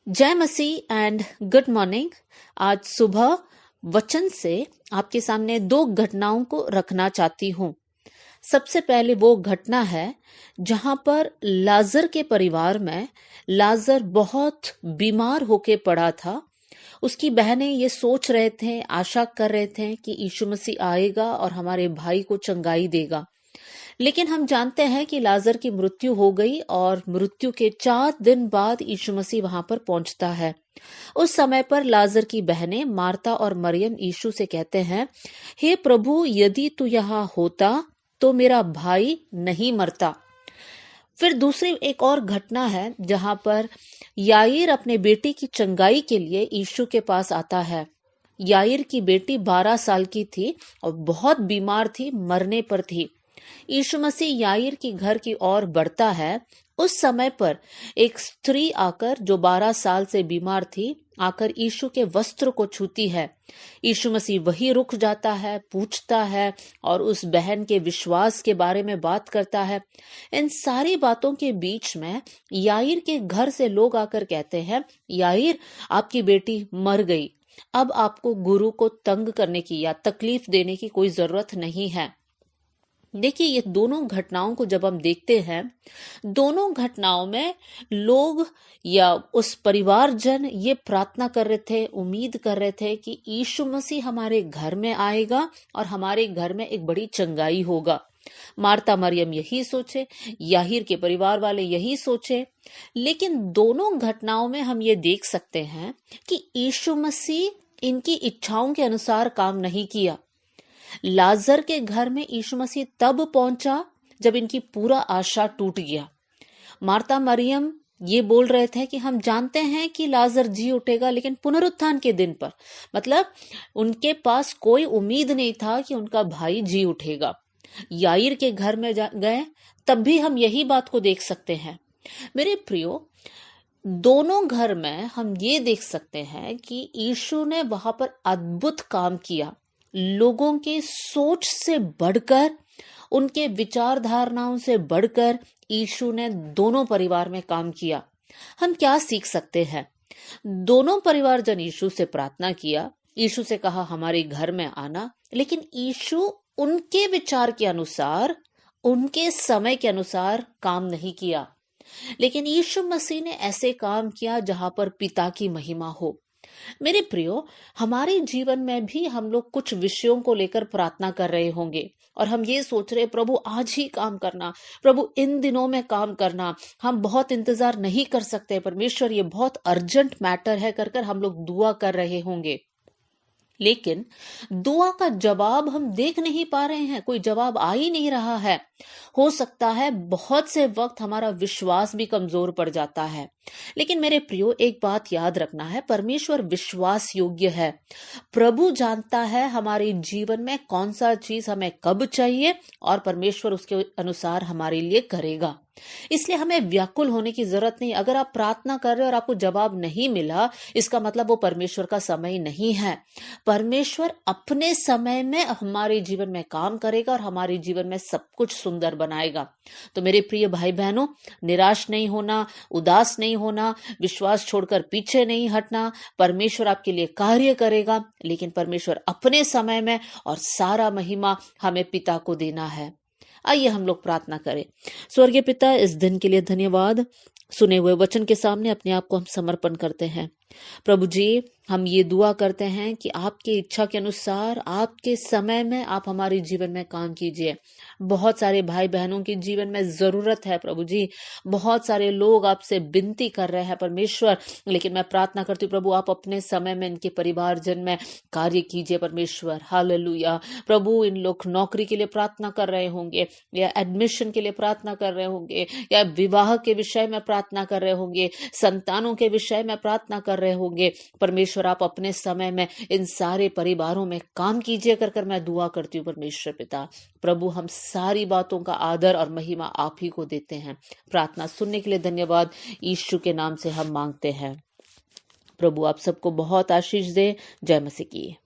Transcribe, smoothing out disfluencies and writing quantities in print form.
जय मसीह and good morning. आज सुबह वचन से आपके सामने दो घटनाओं को रखना चाहती हूँ। सबसे पहले वो घटना है जहां पर लाजर के परिवार में लाजर बहुत बीमार होके पड़ा था। उसकी बहनें ये सोच रहे थे, आशा कर रहे थे कि यीशु मसीह आएगा और हमारे भाई को चंगाई देगा। लेकिन हम जानते हैं कि लाजर की मृत्यु हो गई और मृत्यु के 4 दिन बाद यीशु मसीह वहां पर पहुंचता है। उस समय पर लाजर की बहनें मार्ता और मरियम यीशु से कहते हैं, हे प्रभु, यदि तू यहाँ होता तो मेरा भाई नहीं मरता। फिर दूसरी एक और घटना है जहां पर याईर अपने बेटी की चंगाई के लिए यीशु के पास आता है। याईर की बेटी 12 साल की थी और बहुत बीमार थी, मरने पर थी। यीशु मसीह याईर की घर की ओर बढ़ता है। उस समय पर एक स्त्री आकर, जो 12 साल से बीमार थी, आकर यीशु के वस्त्र को छूती है। यीशु मसीह वही रुक जाता है, पूछता है और उस बहन के विश्वास के बारे में बात करता है। इन सारी बातों के बीच में याईर के घर से लोग आकर कहते हैं, याईर, आपकी बेटी मर गई, अब आपको गुरु को तंग करने की या तकलीफ देने की कोई जरूरत नहीं है। देखिए, ये दोनों घटनाओं को जब हम देखते हैं, दोनों घटनाओं में लोग या उस परिवारजन ये प्रार्थना कर रहे थे, उम्मीद कर रहे थे कि यीशु मसीह हमारे घर में आएगा और हमारे घर में एक बड़ी चंगाई होगा। मार्ता मरियम यही सोचे, याहीर के परिवार वाले यही सोचे। लेकिन दोनों घटनाओं में हम ये देख सकते हैं कि यीशु मसीह इनकी इच्छाओं के अनुसार काम नहीं किया। लाजर के घर में यीशु मसीह तब पहुंचा जब इनकी पूरा आशा टूट गया। मार्ता मरियम ये बोल रहे थे कि हम जानते हैं कि लाजर जी उठेगा, लेकिन पुनरुत्थान के दिन पर, मतलब उनके पास कोई उम्मीद नहीं था कि उनका भाई जी उठेगा। याईर के घर में गए, तब भी हम यही बात को देख सकते हैं। मेरे प्रियो, दोनों घर में हम ये देख सकते हैं कि यीशु ने वहां पर अद्भुत काम किया। लोगों के सोच से बढ़कर, उनके विचार धारणाओं से बढ़कर यीशु ने दोनों परिवार में काम किया। हम क्या सीख सकते हैं? दोनों परिवारजन यीशु से प्रार्थना किया, यीशु से कहा हमारे घर में आना, लेकिन यीशु उनके विचार के अनुसार, उनके समय के अनुसार काम नहीं किया। लेकिन यीशु मसीह ने ऐसे काम किया जहां पर पिता की महिमा हो। मेरे प्रियो, हमारे जीवन में भी हम लोग कुछ विषयों को लेकर प्रार्थना कर रहे होंगे और हम ये सोच रहे, प्रभु आज ही काम करना, प्रभु इन दिनों में काम करना, हम बहुत इंतजार नहीं कर सकते, परमेश्वर ये बहुत अर्जेंट मैटर है, कर हम लोग दुआ कर रहे होंगे। लेकिन दुआ का जवाब हम देख नहीं पा रहे हैं, कोई जवाब आ ही नहीं रहा है। हो सकता है बहुत से वक्त हमारा विश्वास भी कमजोर पड़ जाता है। लेकिन मेरे प्रियो, एक बात याद रखना है, परमेश्वर विश्वास योग्य है। प्रभु जानता है हमारे जीवन में कौन सा चीज हमें कब चाहिए और परमेश्वर उसके अनुसार हमारे लिए करेगा। इसलिए हमें व्याकुल होने की जरूरत नहीं। अगर आप प्रार्थना कर रहे हो और आपको जवाब नहीं मिला, इसका मतलब वो परमेश्वर का समय नहीं है। परमेश्वर अपने समय में हमारे जीवन में काम करेगा और हमारे जीवन में सब कुछ सुंदर बनाएगा। तो मेरे प्रिय भाई बहनों, निराश नहीं होना, उदास नहीं होना, विश्वास छोड़कर पीछे नहीं हटना। परमेश्वर आपके लिए कार्य करेगा, लेकिन परमेश्वर अपने समय में, और सारा महिमा हमें पिता को देना है। आइए हम लोग प्रार्थना करें। स्वर्गीय पिता, इस दिन के लिए धन्यवाद। सुने हुए वचन के सामने अपने आप को हम समर्पण करते हैं। प्रभु जी, हम ये दुआ करते हैं कि आपकी इच्छा के अनुसार, आपके समय में आप हमारे जीवन में काम कीजिए। बहुत सारे भाई बहनों के जीवन में जरूरत है प्रभु जी, बहुत सारे लोग आपसे विनती कर रहे हैं परमेश्वर, लेकिन मैं प्रार्थना करती हूँ प्रभु, आप अपने समय में इनके परिवारजन में कार्य कीजिए परमेश्वर। हालेलुया। प्रभु, इन लोग नौकरी के लिए प्रार्थना कर रहे होंगे, या एडमिशन के लिए प्रार्थना कर रहे होंगे, या विवाह के विषय में प्रार्थना कर रहे होंगे, संतानों के विषय में प्रार्थना कर रहे होंगे। परमेश्वर, आप अपने समय में इन सारे परिवारों में काम कीजिए कर मैं दुआ करती हूँ परमेश्वर पिता। प्रभु, हम सारी बातों का आदर और महिमा आप ही को देते हैं। प्रार्थना सुनने के लिए धन्यवाद, यीशु के नाम से हम मांगते हैं। प्रभु आप सबको बहुत आशीष दे। जय मसीह की।